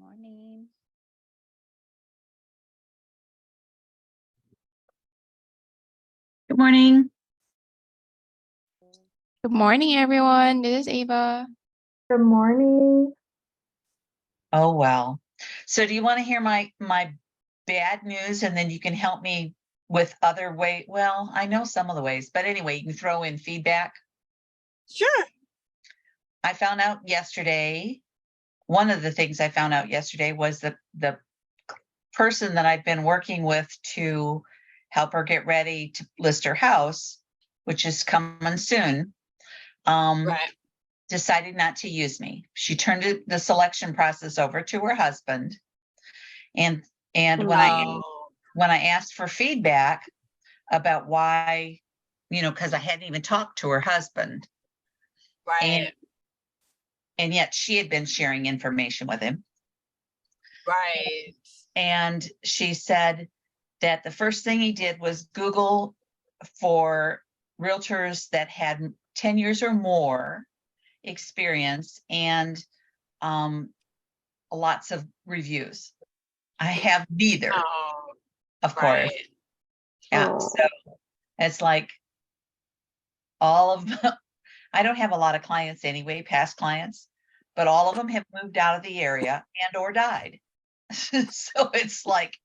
morning. Good morning. Good morning, everyone. This is Ava. Good morning. Oh, well. So do you want to hear my bad news, and then you can help me with other way? Well, I know some of the ways, but anyway, you can throw in feedback. Sure. I found out yesterday, one of the things I found out yesterday was the person that I've been working with to help her get ready to list her house, which is coming soon, Right. decided not to use me. She turned the selection process over to her husband. And when I asked for feedback about why, because I hadn't even talked to her husband. Right. And yet she had been sharing information with him. Right. And she said that the first thing he did was Google for realtors that had 10 years or more experience and lots of reviews. I have neither, of course. Right. Yeah, so it's like all of I don't have a lot of clients anyway, past clients, but all of them have moved out of the area and or died. So it's like,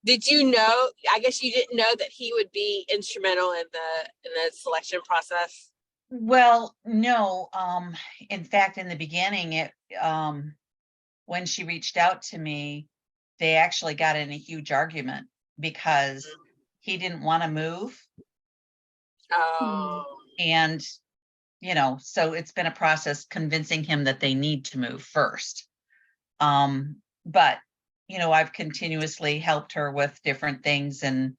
Did you know? I guess you didn't know that he would be instrumental in the selection process. well, no, in fact, in the beginning, when she reached out to me, they actually got in a huge argument because he didn't want to move. Oh. And, so it's been a process convincing him that they need to move first. But, I've continuously helped her with different things and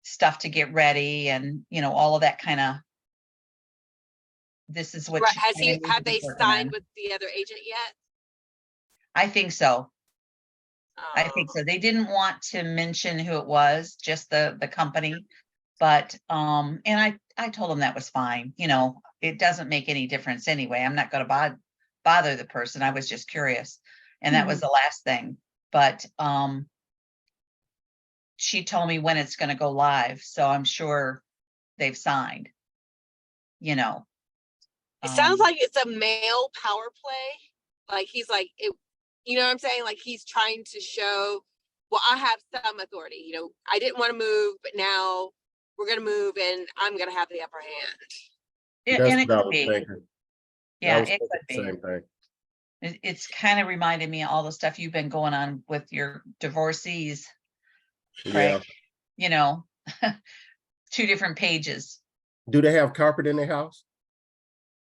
stuff to get ready and, all of that kind of, this is what. Right. she's Have they working signed on. with the other agent yet? I think so. I Oh. think so. They didn't want to mention who it was, just the company. But, and I told them that was fine. It doesn't make any difference anyway. I'm not going to bother the person. I was just curious. And that was the last thing. But, she told me when it's going to go live. So I'm sure they've signed, It sounds like it's a male power play. Like he's like it, you know what I'm saying? Like he's trying to show, well, I have some authority. I didn't want to move, but now we're gonna move and I'm gonna have the upper hand. That's and it what I could was be. thinking. Yeah, I was it thinking could the be. same thing. It's kind of reminded me of all the stuff you've been going on with your divorcees, Craig. Yeah. 2 different pages. Do they have carpet in their house?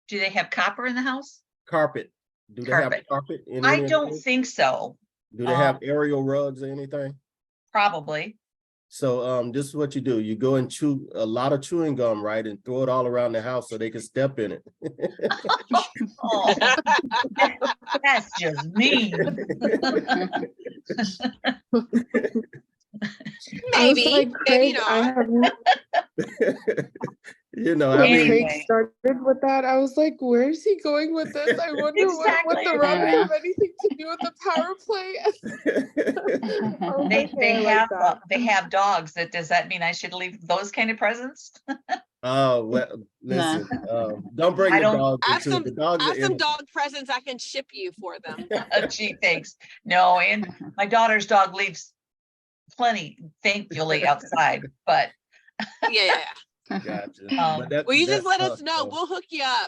Do they have copper in the house? Carpet. Do they Carpet. have carpet in I any of don't those? think so. Do they have aerial rugs or anything? Probably. So this is what you do. You go and chew a lot of chewing gum, right? And throw it all around the house so they can step in it. Oh, that's just mean. Maybe, like, Craig, I have When Anyway. Craig started with that. I was like, where is he going with this? I wonder what the Robin Yeah. have anything to do with the power play. Oh, They okay, I like that. they have dogs. Does that mean I should leave those kind of presents? Oh, well, listen, don't bring I the don't- dogs I have into it. The dogs I are have some innocent. dog presents I can ship you for them. Gee, thanks. No, and my daughter's dog leaves plenty, thankfully, outside. But Yeah. Gotcha. But Well, you just that's let us tough, know. though. We'll hook you up.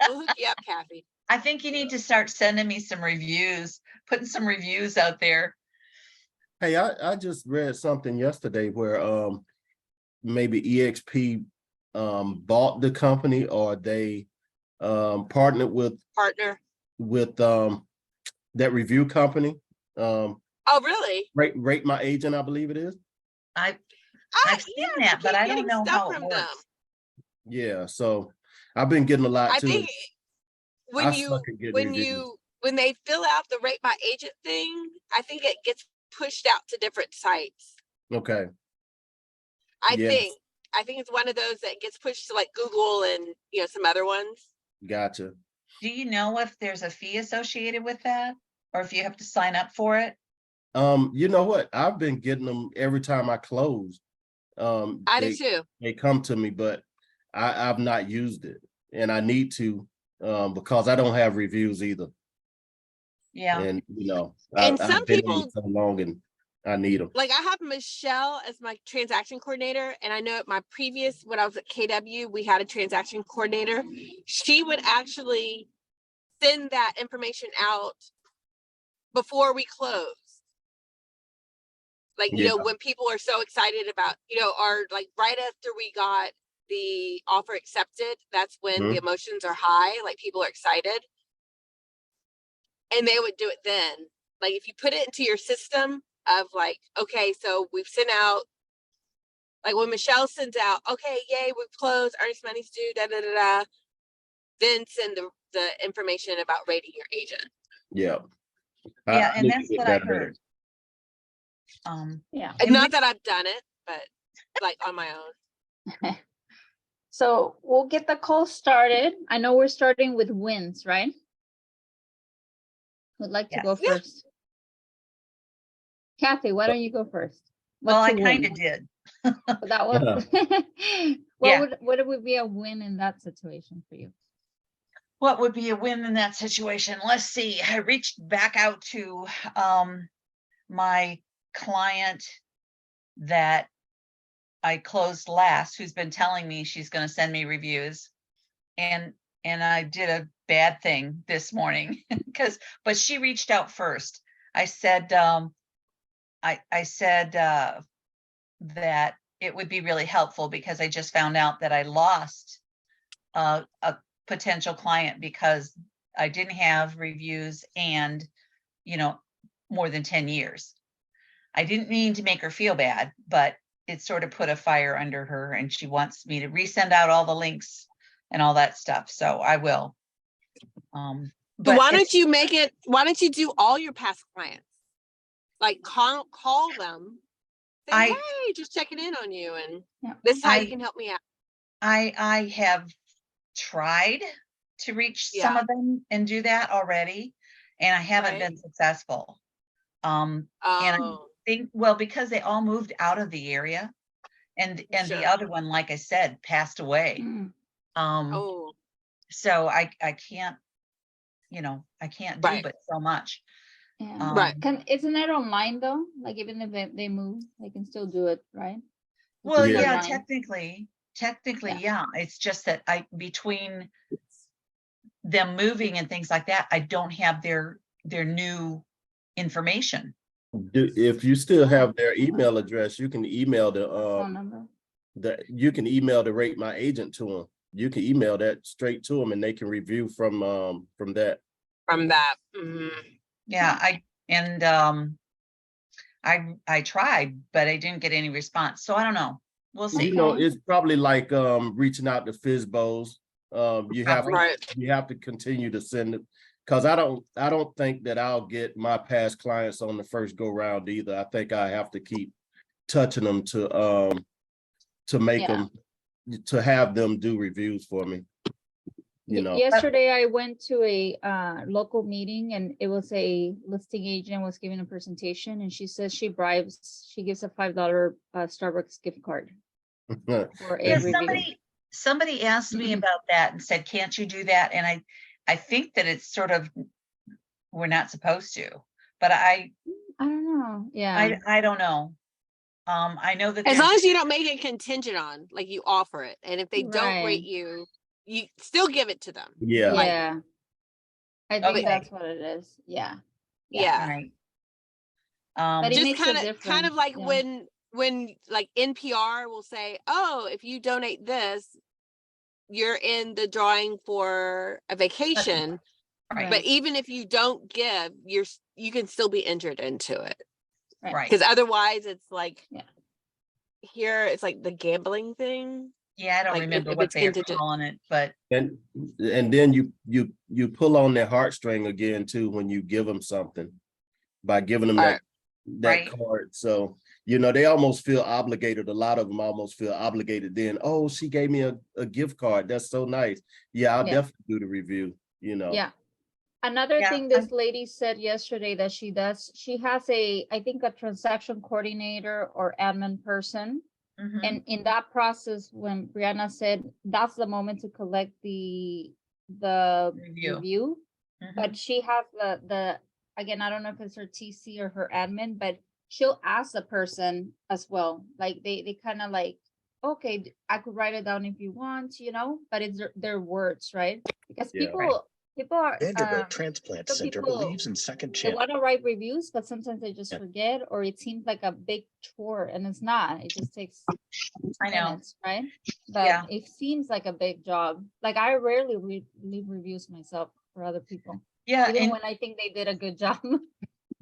We'll hook you up, Kathy. I think you need to start sending me some reviews, putting some reviews out there. Hey, I just read something yesterday where maybe EXP bought the company, or they partnered with Partner. that review company. Oh, really? Rate My Agent, I believe it is. I've seen that, but I don't know how it works. Yeah, so I've been getting a lot I too. think I suck at getting reviews. when they fill out the Rate My Agent thing, I think it gets pushed out to different sites. Okay. I Yes. think it's one of those that gets pushed to like Google and some other ones. Gotcha. Do you know if there's a fee associated with that? Or if you have to sign up for it? You know what? I've been getting them every time I close. I do too. They come to me, but I've not used it, and I need to, because I don't have reviews either. Yeah, And And I've some been in people- it so long, and I need them. Like I have Michelle as my transaction coordinator, and I know at my previous, when I was at KW, we had a transaction coordinator. She would actually send that information out before we close. Like, you know, Yeah. when people are so excited about, or like right after we got the offer accepted, that's when the emotions are high, like people are excited. And they would do it then. Like if you put it into your system of like, okay, so we've sent out, like when Michelle sends out, okay, yay, we've closed, earnest money's due, da da da da. Then send the information about rating your agent. Yeah. yeah, I and need to that's get what I better at it. heard. Yeah. And And not that I've done it, but like on my own. So we'll get the call started. I know we're starting with wins, right? Who'd like to go Yes. first? Kathy, why don't you go first? Well, I What's a kind win? of did. That was, Yeah. what would be a win in that situation for you? What would be a win in that situation? Let's see. I reached back out to my client that I closed last, who's been telling me she's going to send me reviews. And I did a bad thing this morning but she reached out first. I said, I said that it would be really helpful because I just found out that I lost a potential client because I didn't have reviews and, more than 10 years. I didn't mean to make her feel bad, but it sort of put a fire under her, and she wants me to resend out all the links and all that stuff. So I will. So But why it's- don't you do all your past clients? Like call them. Say, hey, just checking in on you. And Yeah. this is how you I- can help me out. I have tried to reach some Yeah. of them and do that already, and I haven't Right. been successful. And I Oh, think, well, because they all moved out of the area, and Sure. the other one, like I said, passed away. Mm, oh, So I can't, I can't do Right. but so much. yeah. Right. Isn't that online though? Like even if they move, they can still do it, right? Well, Yeah. yeah, Online. technically, Yeah. yeah. It's just that between them moving and things like that, I don't have their new information. If you still have their email address, you can email Phone number. you can email the rate my agent to them. You can email that straight to them, and they can review from that. from that. Mhm. Yeah, I tried, but I didn't get any response. So I don't know. We'll see. Okay. It's probably like reaching out to FSBOs. You have Probably. Right. to continue to send it, because I don't think that I'll get my past clients on the first go round either. I think I have to keep touching them to make Yeah. them, to have them do reviews for me. Yesterday I went to a local meeting and it was a listing agent was giving a presentation and she says she gives a $5 Starbucks gift card for a Yeah, review. somebody asked me about that and said, can't you do that? And I think that it's sort of, we're not supposed to, but I don't know. Yeah. I don't know. I know that As there's- long as you don't make it contingent on, like you offer it. And if they don't Right. rate you, you still give it to them. Yeah. Like- Yeah. I think Okay. that's what it is. Yeah. Yeah. Right. But it Just makes a kind of difference, like yeah. when like NPR will say, oh, if you donate this, you're in the drawing for a vacation. Right. But even if you don't give, you can still be entered into it. Right. Because otherwise it's like Yeah. here it's like the gambling thing. Yeah, I don't like, remember if what it's they're contingent. calling it, but And then you pull on their heartstring again too when you give them something by giving them that Right. card. So they almost feel obligated. A lot of them almost feel obligated. Then, oh, she gave me a gift card. That's so nice. Yeah, I'll Yeah. definitely do the review. you know. Yeah. Another Yeah, thing this lady said yesterday that she does, she has I think a transaction coordinator or admin person. Mhm. And in that process, when Brianna said that's the moment to collect the Review. review, Mhm. but she has the again, I don't know if it's her TC or her admin, but she'll ask the person as well. Like they kind of like, okay, I could write it down if you want, but it's their words, right? Because Yeah. people are Vanderbilt Transplant some Center people, believes in second they chance. want to write reviews, but sometimes they just Yeah. forget, or it seems like a big chore, and it's not. It just takes I know. minutes, right? But Yeah. it seems like a big job. Like I rarely leave reviews myself for other people, Yeah, even and when I think they did a good job.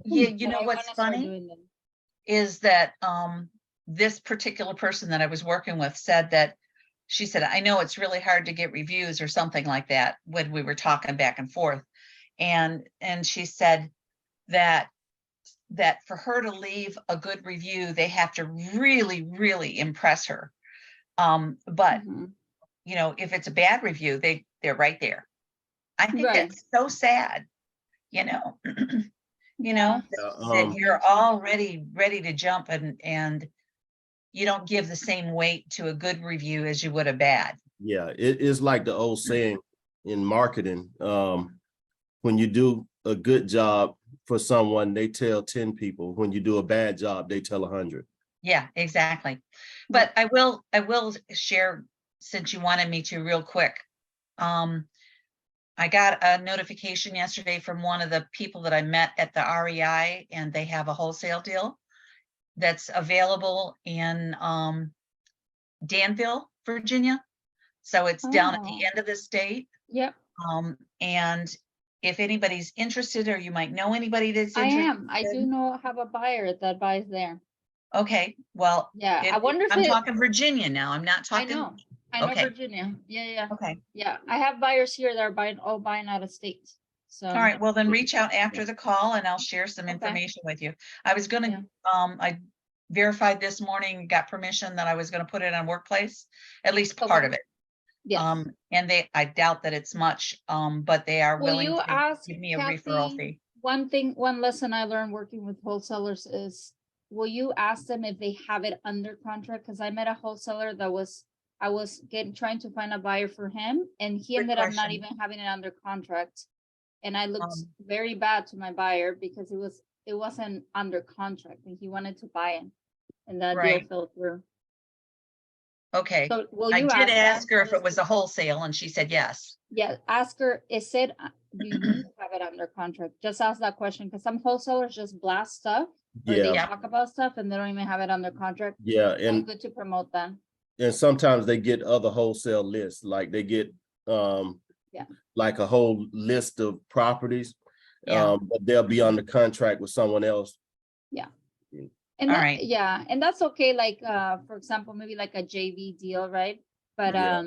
yeah, you But know I what's wanna start funny doing them. is that this particular person that I was working with said that she said, I know it's really hard to get reviews or something like that when we were talking back and forth. And she said that for her to leave a good review, they have to really, really impress her. But Mhm. if it's a bad review, they're right there. I think Right. that's so sad, you know. Yeah. That you're already ready to jump and you don't give the same weight to a good review as you would a bad. Yeah, it is like the old saying in marketing. When you do a good job for someone, they tell 10 people. When you do a bad job, they tell 100. Yeah, exactly. But I will share, since you wanted me to, real quick. I got a notification yesterday from one of the people that I met at the REI, and they have a wholesale deal that's available in Danville, Virginia. So it's down at the Oh. end of the state. Yep. And if anybody's interested, or you might know anybody that's I interested. am. I do have a buyer that buys there. Okay, well. Yeah. I wonder if I'm talking Virginia now. I'm not I talking. know. I know Okay. Virginia. Yeah. Okay. Yeah. I have buyers here that are buying out of state. So. All right, well then reach out after the call and I'll share some Okay. information with you. I was gonna, Yeah. I verified this morning, got permission that I was gonna put it on Workplace, at least part of it. Yes. And I doubt that it's much, but they are Will willing you to ask give me a referral Kathy, fee. one lesson I learned working with wholesalers is, will you ask them if they have it under contract? Because I met a wholesaler I was trying to find a buyer for him, and he Good ended up not question. even having it under contract. And I looked Um, very bad to my buyer because it wasn't under contract and he wanted to buy it, and that deal Right. fell through. Okay, So will I you did ask her if it honestly? was a wholesale and she said yes. Yeah, ask her, it said, do you have it under contract? Just ask that question, because some wholesalers just blast stuff, or they Yeah, talk about stuff and they don't even have it under contract. yeah, So and good to promote that. sometimes they get other wholesale lists, like they get Yeah. like a whole list of properties. Yeah. But they'll be under contract with someone else. And All that, right. yeah, and that's okay, like for example, maybe like a JV deal, right? But Yeah.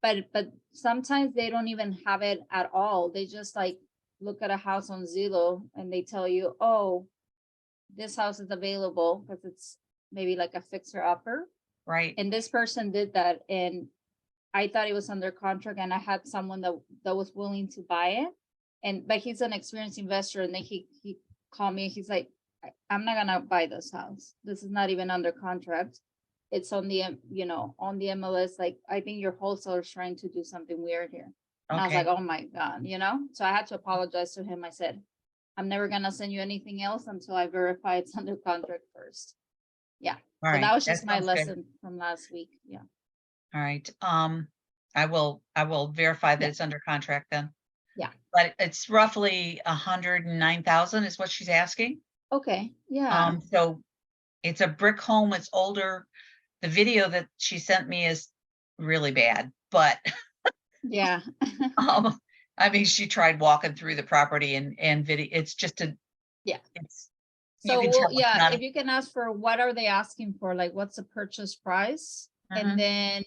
but sometimes they don't even have it at all. They just like look at a house on Zillow and they tell you, oh, this house is available, because it's maybe like a fixer upper. Right. And this person did that, and I thought it was under contract, and I had someone that was willing to buy it, but he's an experienced investor, and then he called me. He's like, I'm not gonna buy this house. This is not even under contract. It's on the on the MLS. Like, I think your wholesaler's trying to do something weird here. And I was Okay. like, oh my God, So I had to apologize to him. I said, I'm never gonna send you anything else until I verify it's under contract first. Yeah. All So right. that was just my sounds good. lesson from last week. Yeah. All right. I will verify that Yeah. it's under contract then. Yeah. But it's roughly 109,000 is what she's asking. Okay. Yeah. So it's a brick home. It's older. The video that she sent me is really bad, but Yeah. I mean, she tried walking through the property and video. It's just Yeah. It's So you can well, tell it's yeah, not if you can ask for what are they asking for, like what's the purchase price? Mhm. And then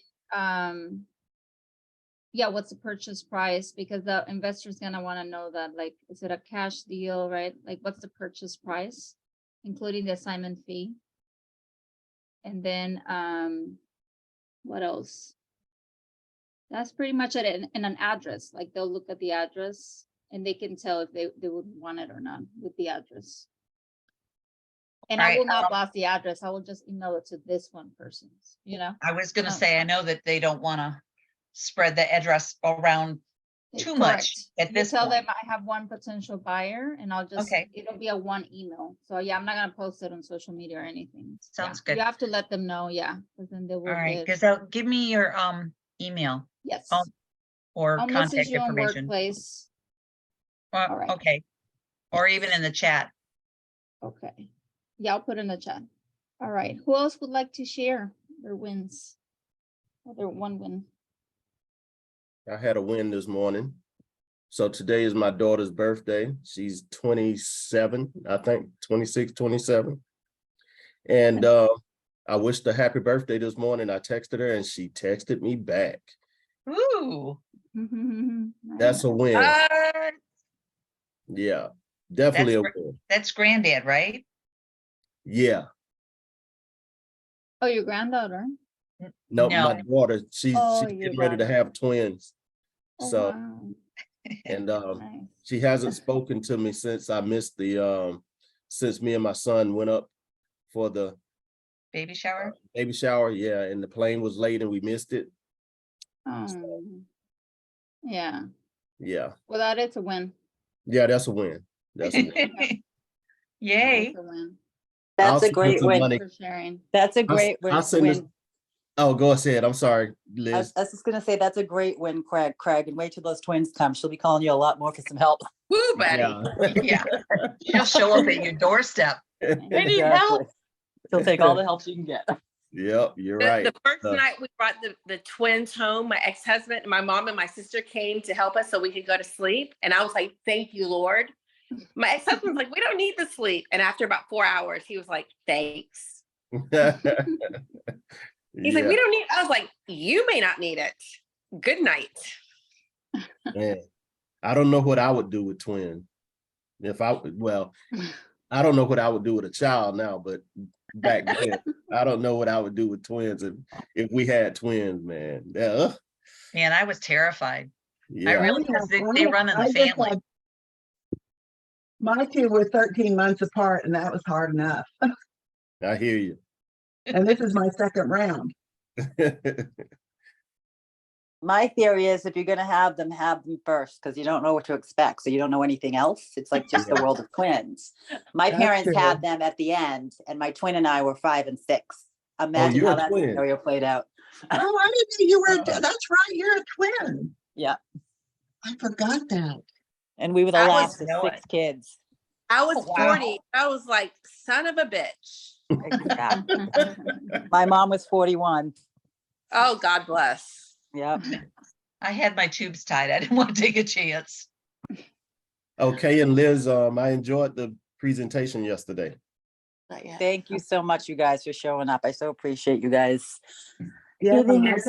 yeah, what's the purchase price? Because the investor's gonna want to know that, like, is it a cash deal, right? Like, what's the purchase price, including the assignment fee? And then what else? That's pretty much it in an address. Like they'll look at the address and they can tell if they would want it or not with the address. And I Right, will not blast the address. I will just email it to this one person, you know? I was gonna Oh. say, I know that they don't wanna spread the address around too much at You this tell them point. I have one potential buyer and I'll just, Okay. it'll be a one email. So yeah, I'm not gonna post it on social media or anything. Yeah. Sounds good. You have to let them know, yeah, because then they will All right, get, Gazelle, give me your email yes. or I'll message contact you on information. Workplace. all right. Okay, or even in the chat. Okay. Yeah, I'll put in the chat. All right. Who else would like to share their wins? Or their one win? I had a win this morning. So today is my daughter's birthday. She's 27, I think, 26, 27. And I wished her happy birthday this morning. I texted her and she texted me back. Ooh, That's a win. Yeah, definitely a That's win. that's granddad, right? Yeah. Oh, your granddaughter. No, No. my daughter, she's Oh, your getting ready to daughter. have twins. Oh, So, wow. and Nice. she hasn't spoken to me since I missed the since me and my son went up for the Baby shower? baby shower. Yeah, and the plane was late and we missed it. Yeah. Yeah. Well, that is a win. Yeah, that's a win. That's a win. Yay. That's a win. I'll That's a send great some win. money. For sharing. That's a great I'll win. send this. Oh, go ahead. I'm sorry, I Liz. was just gonna say that's a great win, Craig, and wait till those twins come. She'll be calling you a lot more for some help. Woo, buddy. Yeah, she'll show up at your doorstep. need help. She'll take all the help she can get. Yep, you're The, right. the first Uh, night we brought the twins home, my ex-husband and my mom and my sister came to help us so we could go to sleep. And I was like, thank you, Lord. My ex-husband's like, we don't need the sleep. And after about 4 hours, he was like, thanks. He's like, yeah, we don't need, I was like, you may not need it. Good night. man. I don't know what I would do with twins. Well, I don't know what I would do with a child now, but back then, I don't know what I would do with twins if we had twins, man. Yeah. Man, I was terrified. I Yeah. really, because they run in the family. My two were 13 months apart, and that was hard enough. I hear you. And this is my second round. My theory is if you're gonna have them first, because you don't know what to expect, so you don't know anything else. It's like just the world of twins. My That's parents true. had them at the end, and my twin and I were 5 and 6. Imagine you're how a that twin. scenario played out. Oh, I didn't know you were. Uh-uh. That's right. You're a twin. Yeah. I forgot that. And we were the I last was- of 6 kids. I was Oh, wow. 40. I was like, son of a bitch. Exactly. My mom was 41. Oh, God bless. Yep. I had my tubes tied. I didn't want to take a chance. Okay, and Liz, I enjoyed the presentation yesterday. Thank you so much, you guys, for showing up. I so appreciate you guys. Yeah, Giving I us-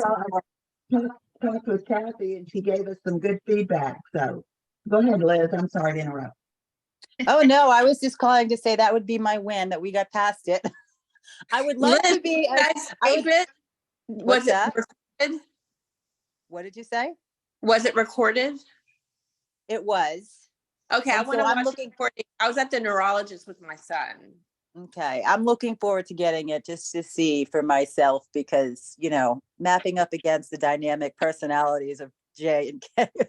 talked with Kathy, and she gave us some good feedback. So go ahead, Liz. I'm sorry to interrupt. Oh, no, I was just calling to say that would be my win, that we got past it. I would love to Liz, be. Guys, I would- favorite? What's Was it that? recorded? What did you say? Was it recorded? It was. Okay, I And want to so I'm watch looking- the recording. I was at the neurologist with my son. Okay, I'm looking forward to getting it just to see for myself because, mapping up against the dynamic personalities of Jay and Kevin.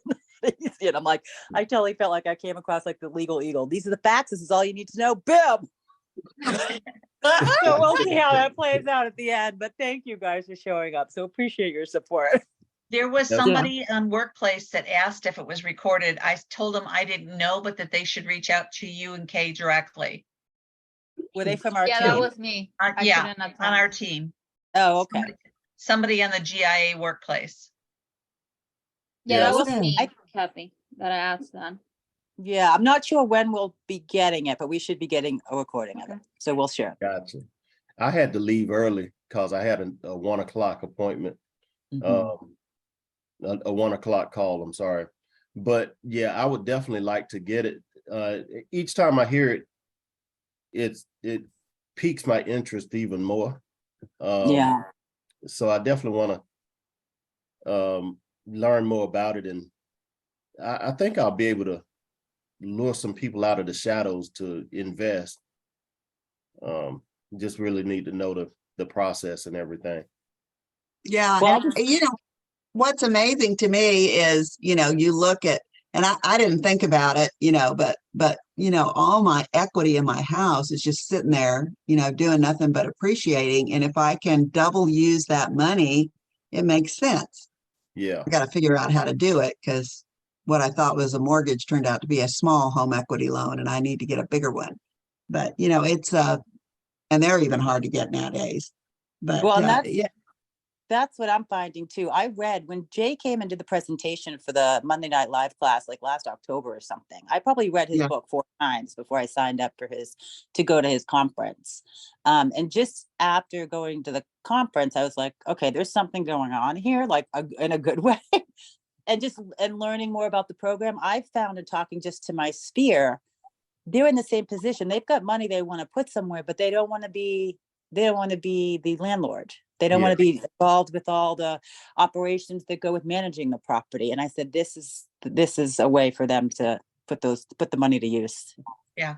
And I'm like, I totally felt like I came across like the legal eagle. These are the facts. This is all you need to know. Boom. So we'll see how that plays out at the end. But thank you guys for showing up. So appreciate your support. There was Yeah. somebody on Workplace that asked if it was recorded. I told them I didn't know, but that they should reach out to you and Kay directly. Were they from our Yeah, team? that was me. I Yeah, couldn't on attend. our team. Oh, okay. Somebody on the GIA Workplace. Yeah, Yeah. that was Okay. me, I- Kathy, that I asked that. Yeah, I'm not sure when we'll be getting it, but we should be getting a recording of it. So we'll share. Gotcha. I had to leave early because I had a 1 o'clock appointment. Mhm. A 1 o'clock call, I'm sorry. But yeah, I would definitely like to get it. Each time I hear it, it piques my interest even more. Yeah. So I definitely want to learn more about it, and I think I'll be able to lure some people out of the shadows to invest. Just really need to know the process and everything. Yeah, Well, and, you know, what's amazing to me is, you know, you look at, and I didn't think about it, you know, but, you know, all my equity in my house is just sitting there, you know, doing nothing but appreciating. And if I can double use that money, it makes sense. Yeah, I got to figure out how to do it because what I thought was a mortgage turned out to be a small home equity loan and I need to get a bigger one. But, you know, it's, and they're even hard to get nowadays. But well, and yeah, that's what I'm finding too. I read when Jay came and did the presentation for the Monday Night Live class, like last October or something. I probably read his Yeah. book 4 times before I signed up for to go to his conference. And just after going to the conference, I was like, okay, there's something going on here, like in a good way. and learning more about the program, I found, and talking just to my sphere, they're in the same position. They've got money they want to put somewhere, but they don't want to be the landlord. They don't want to be involved with all the operations that go with managing the property. And I said, this is a way for them to put the money to use. Yeah,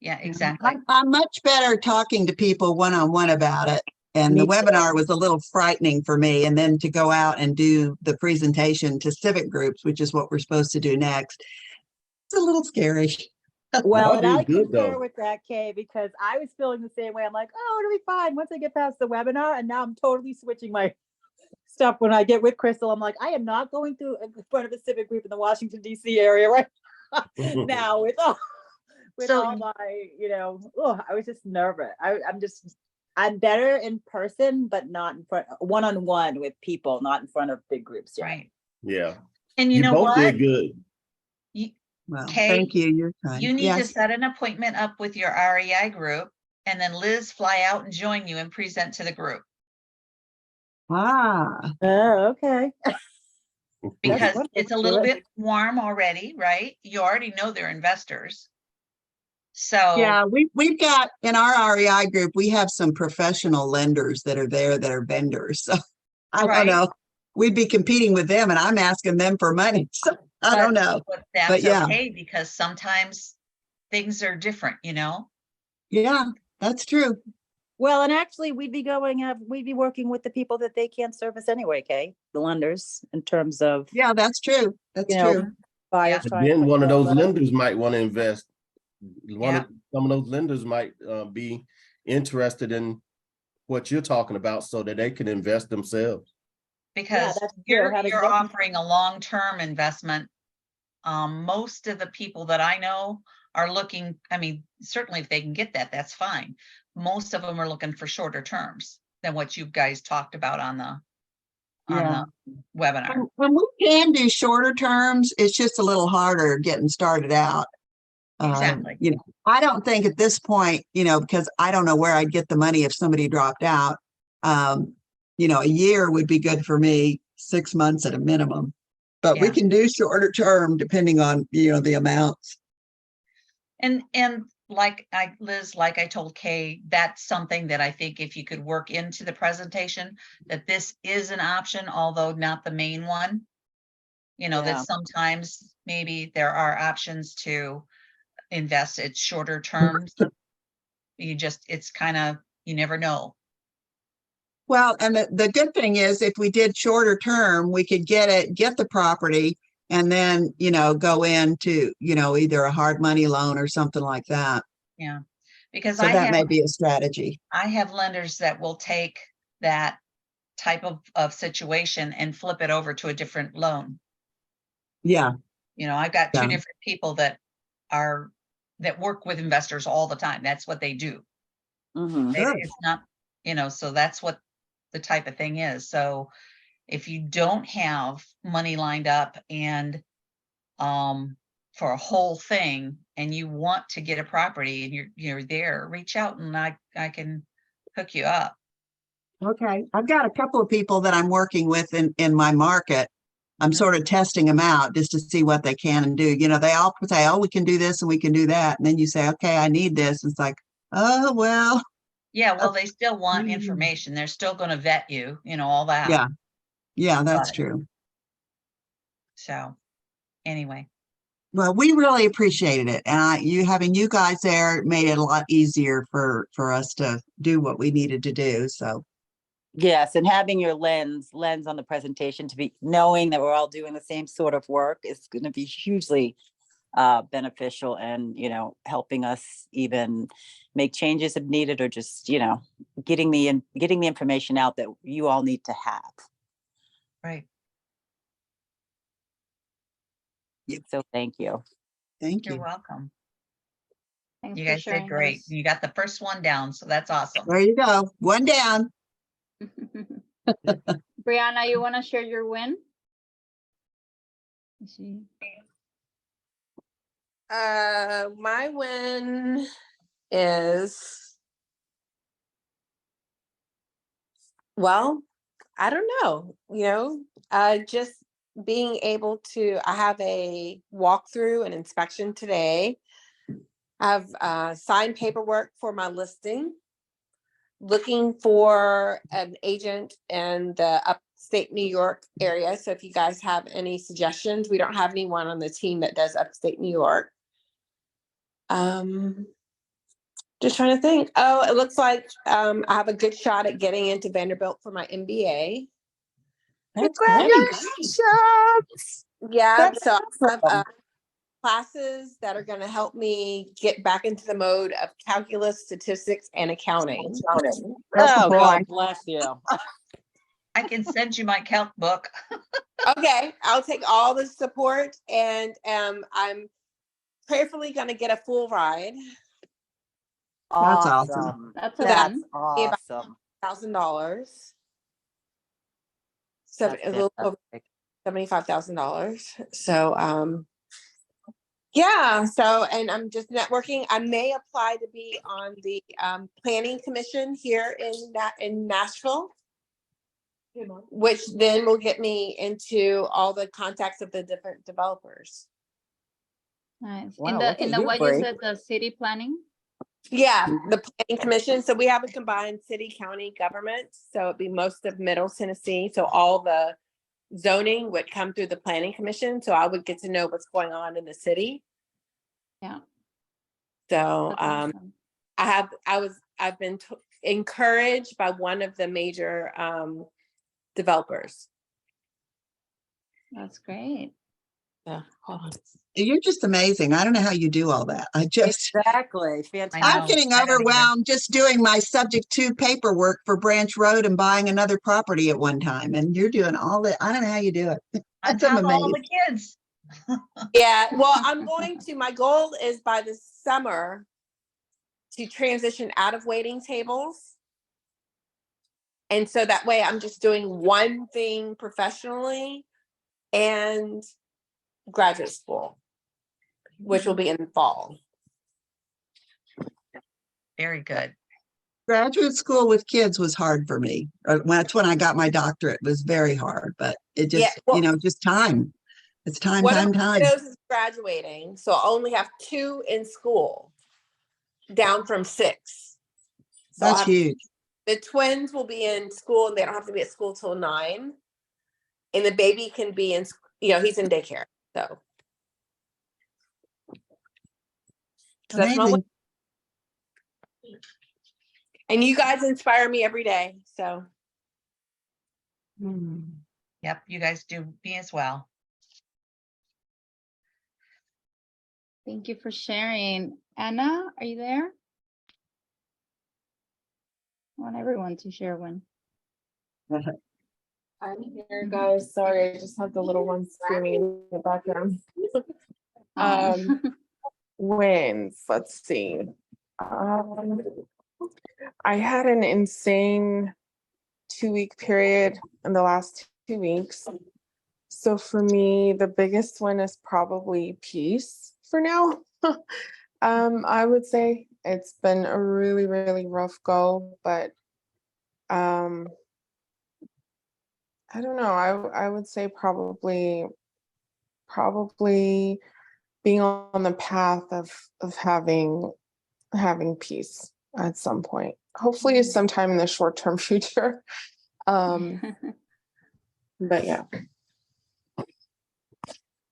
exactly. I'm much better talking to people one-on-one about it. And Me the too. webinar was a little frightening for me. And then to go out and do the presentation to civic groups, which is what we're supposed to do next, it's a little scary. Well, Y'all and do I good, concur though. with that, Kay, because I was feeling the same way. I'm like, oh, it'll be fine once I get past the webinar. And now I'm totally switching my stuff when I get with Crystal. I'm like, I am not going through in front of a civic group in the Washington, D.C. area right now with all my, you know, I was just nervous. I'm better in person, but not in front, one-on-one with people, not in front of big groups. Yet. Right. Yeah, And you know both what? did good. Well, Kay, thank you. You're kind. You need to Yes. set an appointment up with your REI group and then Liz fly out and join you and present to the group. Ah, Oh, okay. Because wonderful. it's a little bit warm already, right? You already know they're investors. So yeah, we've got in our REI group, we have some professional lenders that are there that are vendors. So I Right. don't know. We'd be competing with them and I'm asking them for money. So I don't know. But that's But yeah. okay because sometimes things are different, you know? Yeah, that's true. Well, and actually we'd be working with the people that they can't service anyway, Kay, the lenders, in terms of, Yeah, that's true. That's you know, true. buyers. Yeah. trying to Then put one of their those money- lenders might want to invest. Yeah. Some of those lenders might be interested in what you're talking about so that they can invest themselves. Because that's true, you're having them- offering a long-term investment. Most of the people that I know are looking, I mean, certainly if they can get that, that's fine. Most of them are looking for shorter terms than what you guys talked about on the webinar. When we can do shorter terms, it's just a little harder getting started out. Exactly. You know, I don't think at this point, you know, because I don't know where I'd get the money if somebody dropped out. You know, a year would be good for me, 6 months at a minimum. But we Yeah. can do shorter term depending on, you know, the amounts. And Liz, like I told Kay, that's something that I think if you could work into the presentation, that this is an option, although not the main one. You know, Yeah. that sometimes maybe there are options to invest at shorter terms. It's kind of, you never know. Well, and the good thing is if we did shorter term, we could get the property and then, you know, go into, you know, either a hard money loan or something like that. Yeah. Because So that may be a strategy. I have lenders that will take that type of situation and flip it over to a different loan. Yeah. You know, I've got two Yeah. different people that work with investors all the time. That's what they do. Mhm. Sure. It's not, you know, so that's what the type of thing is. So if you don't have money lined up and for a whole thing and you want to get a property and you're there, reach out and I can hook you up. Okay. I've got a couple of people that I'm working with in my market. I'm sort of testing them out just to see what they can and do. You know, they all say, oh, we can do this and we can do that. And then you say, okay, I need this. It's like, oh, well. Yeah, well, they still want Mm. information. They're still going to vet you, you know, all that. Yeah. Yeah, that's But- true. So anyway, Well, we really appreciated it. And having you guys there made it a lot easier for us to do what we needed to do. So Yes, and having your lens on the presentation, to be knowing that we're all doing the same sort of work is going to be hugely beneficial, and helping us even make changes if needed, or just getting the information out that you all need to have. right. So thank you. thank You're you. welcome. Thanks You for guys did sharing great. those. You got the first one down, so that's awesome. There you go. One down. Brianna, you want to share your win? Is she- My win is, well, I don't know, just being able to, I have a walkthrough and inspection today. I've signed paperwork for my listing. Looking for an agent in the upstate New York area. So if you guys have any suggestions, we don't have anyone on the team that does upstate New York. Just trying to think. Oh, it looks like I have a good shot at getting into Vanderbilt for my MBA. That's great. Yeah, That's so I have awesome. classes that are going to help me get back into the mode of calculus, statistics, and accounting. Oh, God bless you. I can send you my calc book. Okay, I'll take all the support, and I'm prayerfully going to get a full ride. That's awesome. That's a That's win. awesome. $1,000. So That's a little over fantastic. $75,000. So yeah. So, and I'm just networking. I may apply to be on the planning commission here in Nashville, which then will get me into all the contacts of the different developers. Nice. Wow, In look the at you, what Bree. you said, the city planning. Yeah, the planning commission. So we have a combined city county government. So it'd be most of Middle Tennessee. So all the zoning would come through the planning commission. So I would get to know what's going on in the city. Yeah. So That's awesome. I've been encouraged by one of the major developers. That's great. Yeah, hold on. You're just amazing. I don't know how you do all that. Exactly. Fantastic. I'm know. getting I don't either. overwhelmed just doing my subject to paperwork for Branch Road and buying another property at one time. And you're doing all that. I don't know how you do it. On That's top of all amazing. the kids. Yeah, well, my goal is by the summer to transition out of waiting tables. And so that way I'm just doing one thing professionally and graduate school, which will be in the fall. Very good. Graduate school with kids was hard for me. That's when I got my doctorate. It was very hard, but it just, Yeah, well, just time. It's time, one of time, my time. kiddos is graduating, so I only have 2 in school, down from 6. So That's huge. the twins will be in school, and they don't have to be at school till 9. And the baby can be in, he's in daycare. So that's my Amazing. win. And you guys inspire me every day. So Yep, you guys do me as well. Thank you for sharing. Anna, are you there? I want everyone to share one. I'm here, guys. Sorry, I just have the little one screaming in the background. Wins. Let's see. I had an insane 2-week period in the last 2 weeks. So for me, the biggest win is probably peace for now. I would say it's been a really, really rough go, but I don't know. I would say probably being on the path of having peace at some point. Hopefully sometime in the short-term future. But yeah.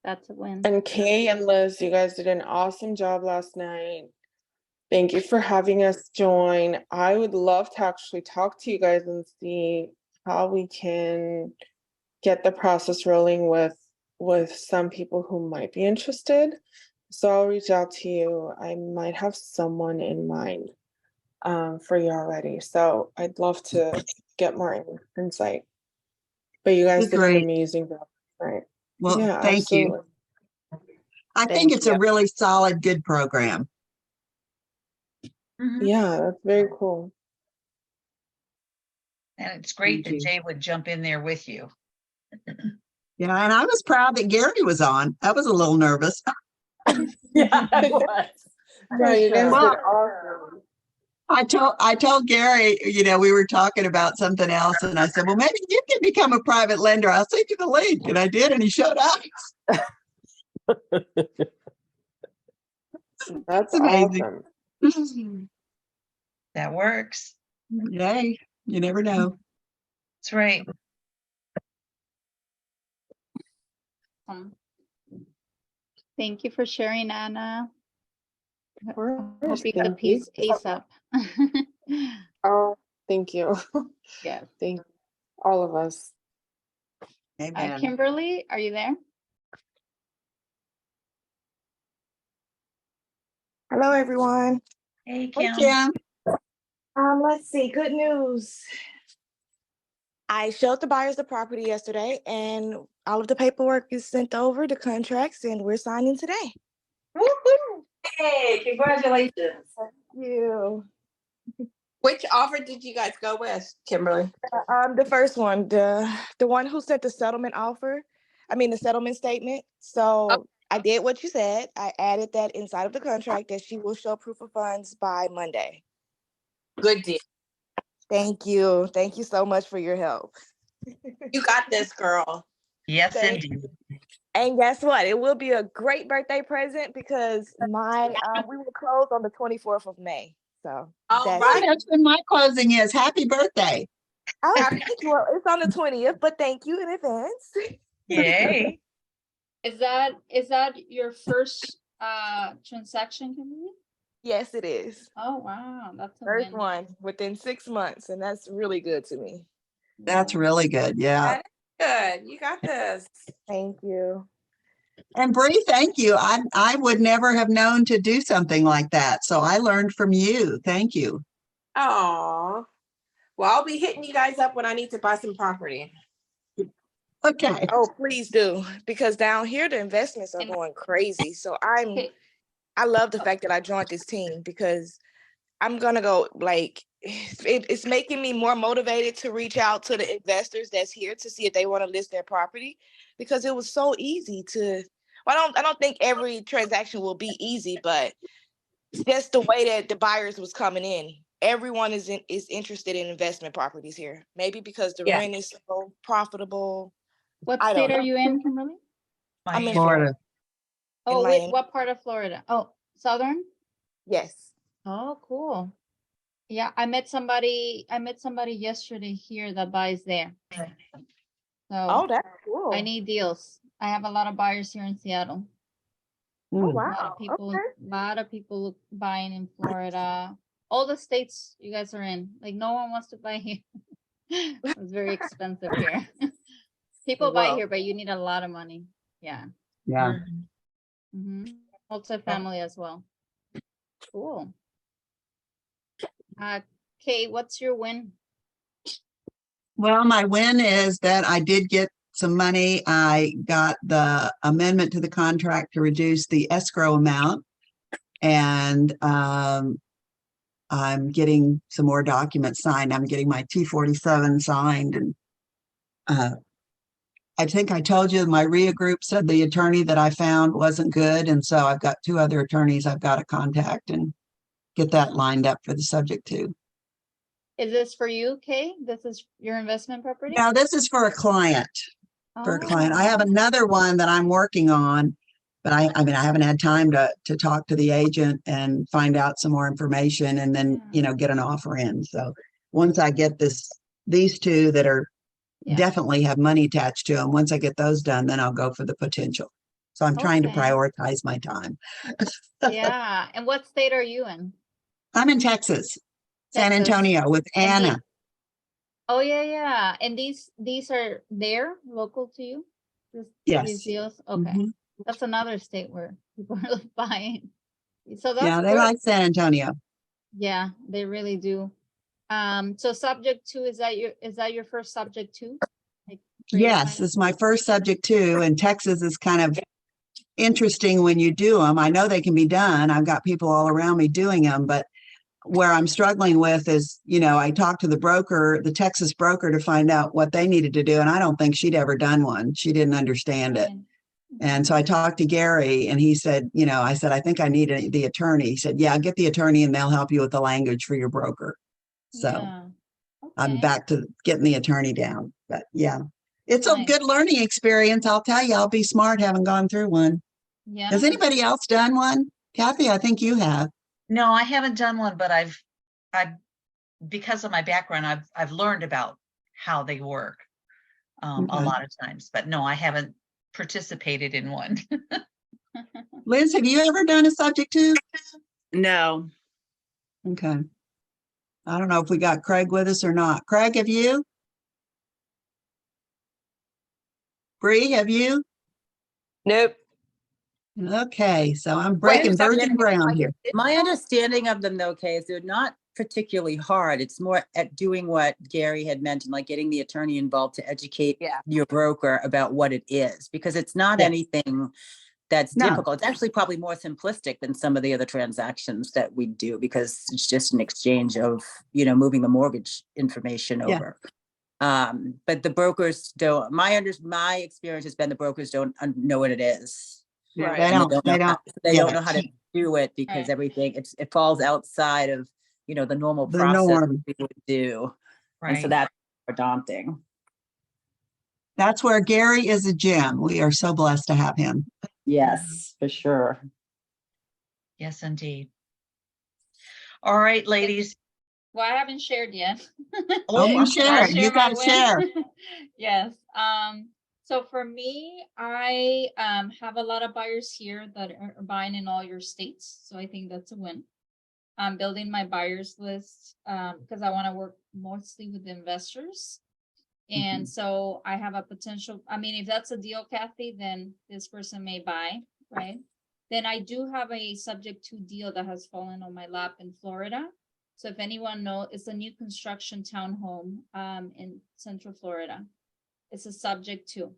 That's a win. And Kay and Liz, you guys did an awesome job last night. Thank you for having us join. I would love to actually talk to you guys and see how we can get the process rolling with some people who might be interested. So I'll reach out to you. I might have someone in mind for you already. So I'd love to get more insight. But you guys did an Great. amazing job, right? Well, Yeah, thank you. absolutely. I Thank think it's you. a really solid, good program. Mhm. Yeah, that's very cool. And it's great Thank that you. Jay would jump in there with you. Yeah, and I was proud that Gary was on. I was a little nervous. Yeah, it was. Yeah, you guys Well, did awesome. I told Gary, you know, we were talking about something else, and I said, well, maybe you can become a private lender. I'll send you the link. And I did, and he showed up. That's amazing. awesome. That works. Yay. You never know. That's right. Thank you for sharing, Anna. I course, hope you get a thank you. piece ASAP. Oh, thank you. Yeah. Thank all of us. Amen. Kimberly, are you there? Hello, everyone. Hey, Hey, Kim. Kim. Let's see. Good news. I showed the buyers the property yesterday, and all of the paperwork is sent over, the contracts, and we're signing today. Woo-hoo. Hey, congratulations. Thank you. Which offer did you guys go with, Kimberly? The first one, the one who sent the settlement offer. I mean, the settlement statement. So I did what you said. I added that inside of the contract that she will show proof of funds by Monday. Good deal. Thank you. Thank you so much for your help. You got this, girl. Yes, Thank indeed. And guess what? It will be a great birthday present because my we will close on the 24th of May. So All that's right. That's when my closing is. Happy birthday. Oh, thank you. Well, it's on the 20th, but thank you in advance. Yay. Is that your first transaction, Kimberly? Yes, it is. Oh wow, that's a First win. one within 6 months, and that's really good to me. That's really good. Yeah. Good. You got this. Thank you. And Bree, thank you. I would never have known to do something like that. So I learned from you. Thank you. Oh. Well, I'll be hitting you guys up when I need to buy some property. Okay. Oh, please do, because down here the investments are going crazy. So Okay. I love the fact that I joined this team because I'm gonna go like it's making me more motivated to reach out to the investors that's here to see if they want to list their property, because it was so easy to. Well, I don't think every transaction will be easy, but just the way that the buyers was coming in, everyone is interested in investment properties here. Maybe because the Yeah. rent is so profitable. What I state don't are know. you in, Kimberly? I'm in Florida. Oh, wait, Miami. what part of Florida? Oh, Southern? Yes. Oh, cool. Yeah, I met somebody yesterday here that buys there. Oh, So that's cool. I need deals. I have a lot of buyers here in Seattle. Oh, Mm. A lot wow. of people, Okay. lot of people buying in Florida. All the states you guys are in. Like no one wants to buy here. It's very expensive here. People buy Wow. here, but you need a lot of money. Yeah. Yeah. Mm-hmm. Multifamily as well. Cool. Kay, what's your win? Well, my win is that I did get some money. I got the amendment to the contract to reduce the escrow amount. And I'm getting some more documents signed. I'm getting my T-47 signed. And I think I told you my RIA group said the attorney that I found wasn't good. And so I've got 2 other attorneys I've got to contact and get that lined up for the subject to. Is this for you, Kay? This is your investment property? Now, this is for a client. For a client. I have Oh. another one that I'm working on, but I mean, I haven't had time to talk to the agent and find out some more information and then, you know, get an offer in. So once I get these 2 that are Yeah. definitely have money attached to them, once I get those done, then I'll go for the potential. So I'm trying to Okay. prioritize my time. Yeah, and what state are you in? I'm in Texas, San Texas. Antonio with And Anna. Oh, yeah, yeah. And these are there local to you? These Yes. deals? Okay. Mhm. That's another state where people are like buying. So that's Yeah, they good. like San Antonio. Yeah, they really do. So subject two, is that your first subject two? Like creative Yes, finance? it's my first subject too. And Texas is kind of interesting when you do them. I know they can be done. I've got people all around me doing them, but where I'm struggling with is, I talked to the broker, the Texas broker, to find out what they needed to do. And I don't think she'd ever done one. She didn't understand it. Fine. And so I talked to Gary and he said, I said, I think I need the attorney. He said, yeah, get the attorney and they'll help you with the language for your broker. So Yeah. I'm Okay. back to getting the attorney down. But yeah, it's a Nice. good learning experience. I'll tell you, I'll be smart having gone through one. Yeah. Has anybody else done one? Kathy, I think you have. No, I haven't done one, but I've because of my background, I've learned about how they work a Okay. lot of times, but no, I haven't participated in one. Liz, have you ever done a subject to? No. Okay. I don't know if we got Craig with us or not. Craig, have you? Bree, have you? Nope. Okay, so I'm breaking virgin ground here. My understanding of them though, Kay, is they're not particularly hard. It's more at doing what Gary had mentioned, like getting the attorney involved to educate your broker about what it is, because it's not Yes. anything that's No. difficult. It's actually probably more simplistic than some of the other transactions that we do, because it's just an exchange of, moving the mortgage information Yeah. over. But the brokers don't, my experience has been the brokers don't know what it is. Yeah, Right. they And don't, they yeah. don't know how to do it because Right. everything, it falls outside of, the normal The process norm. we would do. And so Right. that's more daunting. That's where Gary is a gem. We are so blessed to have him. Yes, for sure. Yes, indeed. All right, ladies. Well, I haven't shared yet. Oh, you I'll share. You share my got to share. win. Yes. So for me, I have a lot of buyers here that are buying in all your states. So I think that's a win. I'm building my buyers list because I want to work mostly with investors. And so I have a potential, if that's a deal, Kathy, then this person may buy, right? Then I do have a subject to deal that has fallen on my lap in Florida. So if anyone knows, it's a new construction townhome in Central Florida. It's a subject to,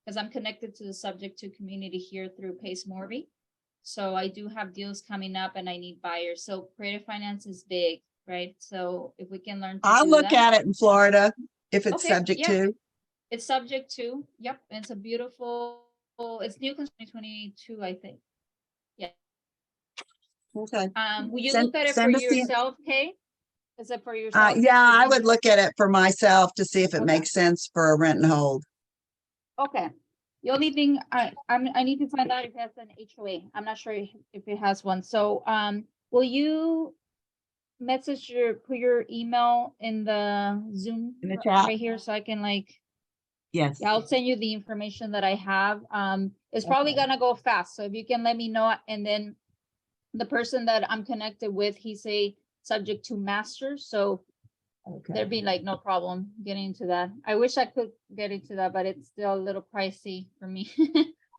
because I'm connected to the subject to community here through Pace Morby. So I do have deals coming up and I need buyers. So creative finance is big, right? So if we can learn to I'll do look that. at it in Florida if it's Okay, subject yeah. to. It's subject to, yep, it's a beautiful, it's new 2022, I think. Yeah. Okay. Will you Send- look at it for send us the- yourself, Kay? Is it for yourself? Yeah, I Maybe- would look at it for myself to see if it Okay. makes sense for a rent and hold. Okay. The only thing I need to find out if it has an HOA. I'm not sure if it has one. So, will you put your email in the Zoom In the chat. right here so I can Yes. yeah, I'll send you the information that I have. It's probably Okay. gonna go fast. So if you can let me know, and then the person that I'm connected with, he's a subject to master. So Okay. there'd be no problem getting into that. I wish I could get into that, but it's still a little pricey for me.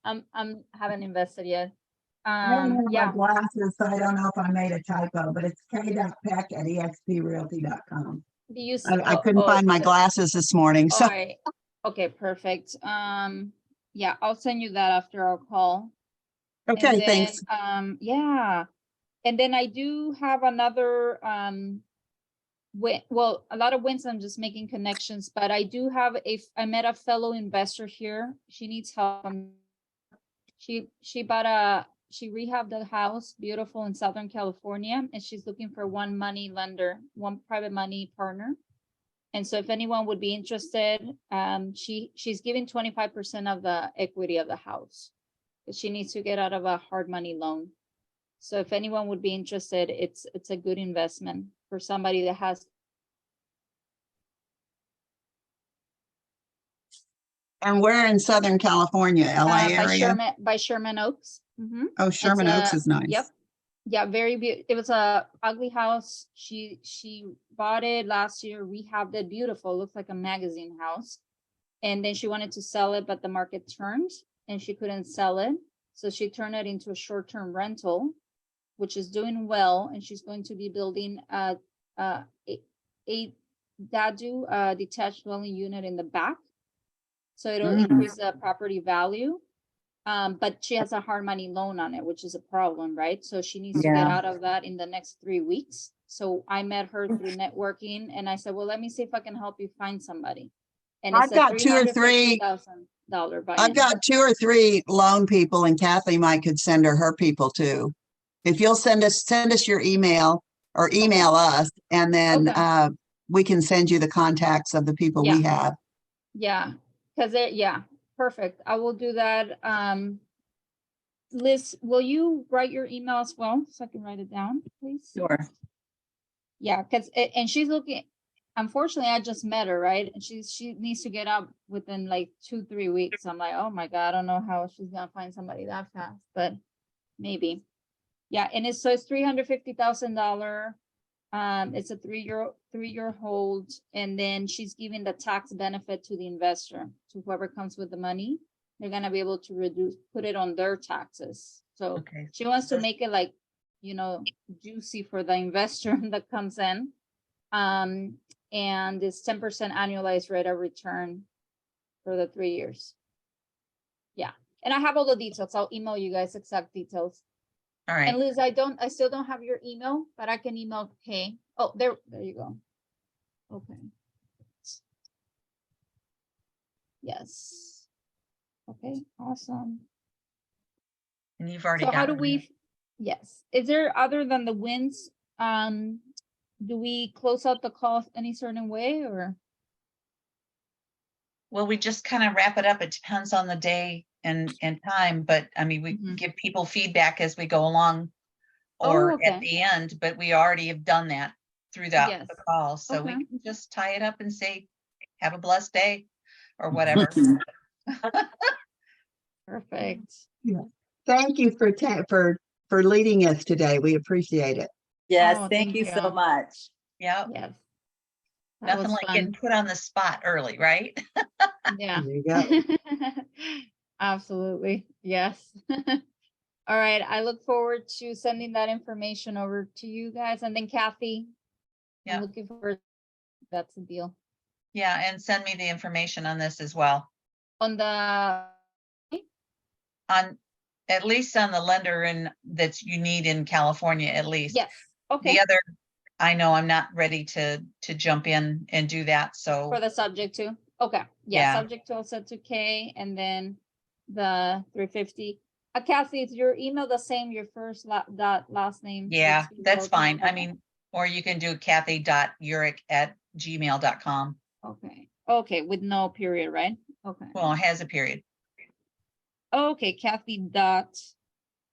I'm haven't invested yet. I don't have my Yeah, glasses, so I don't know if I made a typo, but it's k.peck@exprealty.com. do you I couldn't find my glasses this morning, so. All right. Okay, perfect. Yeah, I'll send you that after our call. Okay, And then, thanks. yeah. And then I do have another, well, a lot of wins, I'm just making connections, but I do have I met a fellow investor here. She needs help. She rehabbed a house, beautiful in Southern California, and she's looking for one money lender, one private money partner. And so if anyone would be interested, she's giving 25% of the equity of the house. But she needs to get out of a hard money loan. So if anyone would be interested, it's a good investment for somebody that has And we're in Southern California, LA area. By Sherman Oaks. Mhm. Oh, Sherman It's Oaks a- is nice. Yep. Yeah, very beautiful. It was a ugly house. She bought it last year, rehabbed it, beautiful. Looks like a magazine house. And then she wanted to sell it, but the market turned and she couldn't sell it. So she turned it into a short-term rental, which is doing well. And she's going to be building a Dadu detached dwelling unit in the back. So it'll increase the property value. But she has a hard money loan on it, which is a problem, right? So she needs to get Yeah. out of that in the next 3 weeks. So I met her through networking and I said, well, let me see if I can help you find somebody. And I've it's a got two or three- $350,000 buy-in. I've got 2 or 3 loan people, and Kathy might could send her people too. If you'll send us your email or email us, and then Okay. we can send you the contacts of the people we have. Yeah, because perfect. I will do that. Liz, will you write your email as well so I can write it down, please? Sure. Yeah, because and she's looking. Unfortunately, I just met her, right? And she needs to get up within like 2-3 weeks. I'm like, oh my God, I don't know how she's gonna find somebody that fast, but maybe. Yeah, and it's $350,000. It's a 3-year hold, and then she's giving the tax benefit to the investor, to whoever comes with the money. They're gonna be able to put it on their taxes. So Okay. she wants to So- make it like, juicy for the investor that comes in. And it's 10% annualized rate of return for the 3 years. Yeah, and I have all the details. I'll email you guys exact details. All And right. Liz, I still don't have your email, but I can email Kay. Oh, there you go. Okay. Yes. Okay, awesome. And you've already So how got do yes, is there, other than the wins, do we close out the call any certain way or? Well, we just kind of wrap it up. It depends on the day and time, but I mean, we Mhm. give people feedback as we go along or Oh, at okay. the end, but we already have done that through Yes. the call. So we Okay. can just tie it up and say, have a blessed day or whatever. Perfect. Thank you for leading us today. We appreciate it. Yes, Oh, thank you so you. much. Yeah, Yes. That nothing was like getting fun. put on the spot early, right? Yeah. There you go. Absolutely. Yes. All right. I look forward to sending that information over to you guys. And then Kathy, Yeah. I'm looking forward. That's the deal. Yeah, and send me the information on this as well. On the, On, at least on the lender that you need in California, at least. yes. Okay. The other, I know I'm not ready to jump in and do that, so. For the subject to, okay. Yeah. Yeah. Subject to also to K, and then the 350. Kathy, is your email the same, your first that last name? Yeah, It's that's both? fine. I Okay. mean, or you can do kathy.urick@gmail.com. Okay. Okay. With no period, right? Okay. Well, it has a period. Okay. Kathy dot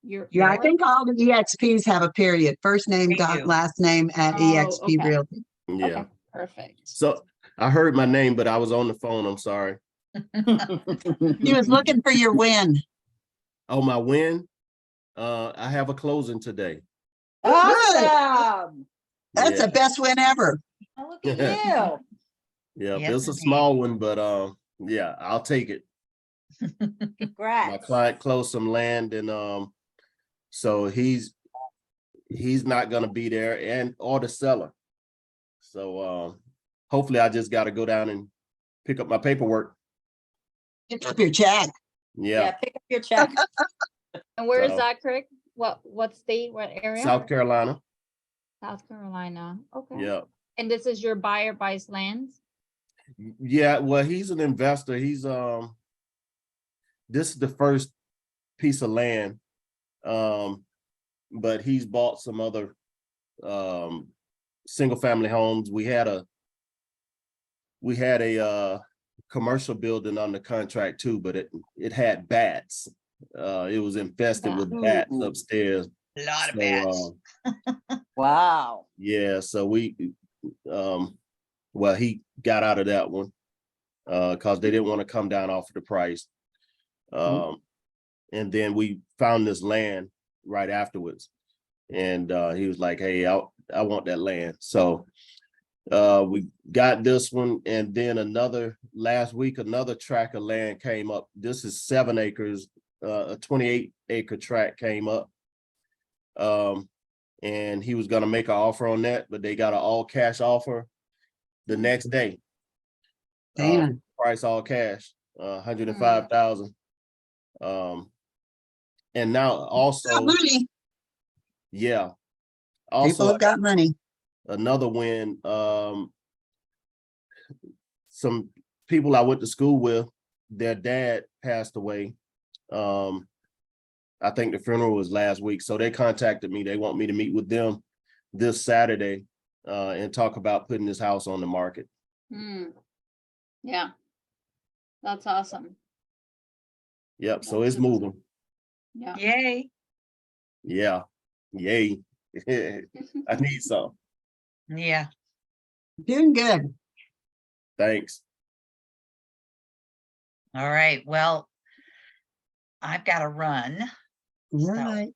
your. Yeah, I think all the EXPs have a period. First name They dot do. last name at Oh, EXP okay. Realty. Yeah. Okay. Perfect. So I heard my name, but I was on the phone. I'm sorry. He was looking for your win. Oh, my win? I have a closing today. Awesome. That's Yeah. the best win ever. Oh, look at you. Yeah, Yes, it's a indeed. small one, but yeah, I'll take it. My Congrats. client closed some land, and so he's not gonna be there, and or the seller. So hopefully I just gotta go down and pick up my paperwork. Pick up your check. Yeah, Yeah, pick up your check. And where is So- that, Craig? What state? What area? South Carolina. South Carolina. Okay. Yeah. And this is your buyer buys land? Yeah, well, he's an investor. He's this is the first piece of land. But he's bought some other single family homes. We had a commercial building under contract too, but it had bats. It was infested with bats Ooh. upstairs. A lot of So, bats. Wow. yeah, so we well, he got out of that one. because they didn't want to come down off of the price. And then we found this land right afterwards. And he was like, hey, I want that land. So we got this one, and then last week, another tract of land came up. This is 7 acres, a 28-acre tract came up. And he was gonna make an offer on that, but they got an all cash offer the next day. Damn. Price all cash, 105,000. And now Got also, money. yeah. People Also, have got money. another win, some people I went to school with, their dad passed away. I think the funeral was last week, so they contacted me. They want me to meet with them this Saturday and talk about putting this house on the market. Yeah, that's awesome. Yep, so it's moving. Yeah. Yay. Yeah, yay. I need some. Yeah. Doing good. Thanks. All right. Well, I've got to run. All So right.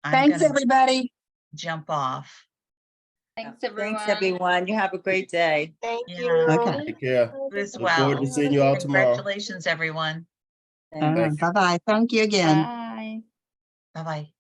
I'm Thanks, gonna everybody. jump off. Thanks, everyone. Thanks, everyone. You have a great day. Thank Yeah. you. Okay. Take care. You as Look forward well. to seeing you all tomorrow. Congratulations, everyone. Thanks. Bye-bye. Thank you again. Bye. Bye-bye.